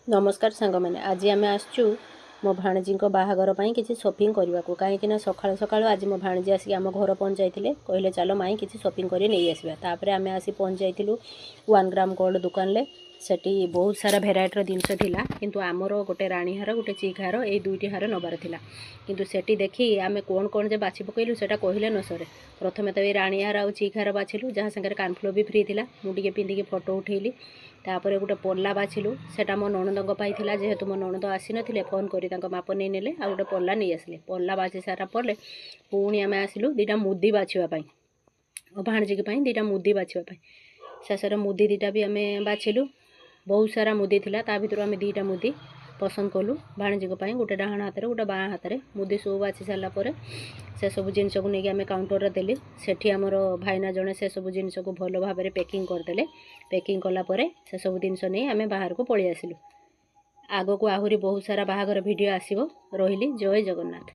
नमस्कार सांग मैंने आज आम आसचु मो भाणजी बाहागर किसी शॉपिंग करने को कहीं सका सका आज मो भाणजी आसिक आम घर पहुँच जाते कहले चलो माई किसी शॉपिंग कर नहीं आसवा तापर आम आसी पहुँच जाइलु 1 ग्राम गोल्ड दुकान ले सेठी बहुत सारा भेराइटर जिनस थिला किंतु आमर गोटे राणी हार गोटे चिक हार ये दुईटी हार नबार थिला किंतु सेठी देखी आम कौन कौन जे बाछि पकईलु सेटा कहले न सरे प्रथमे तो ये राणी हार आ चिक हार बाछिलु जहाँ सागर कानफ्लो भी फ्री थिला मुझे पिंधिकी फोटो उठेली तापर गोटे पल्ला बाछिलु सेटा मो नणंद पाइला जेहेतु मो नणंद आसी नथिले फोन करी तांको माप नहीं नेले आ गोटे पल्ला नहीं आसिले पल्ला बाछि सारा पड़े पुणी आम आसिलु दुईटा मुदी बाछिबा भाणजी दुईटा मुदी बाछिबा शेष मुदी दुईटा भी आम बाछिलु बहुत सारा मुदी थिला ता भितर आम दुईटा मुदी पसंद कलु भाणजी गोटे डाहाण हाथ गोटे बाँ हाथ मुदी सब बाछि सारा पर से सब जिनस को लेकिन आम काउंटर देली सेठी आमर भाईना जड़े से सब जिनस को भल भाव में पैकिंग करदे पैकिंग कलापर से सब जिनस नहीं आम बाहर को पलि आसिलु आग को आहरी बहुत सारा बाहागर वीडियो आसिबो रहिली जय जगन्नाथ।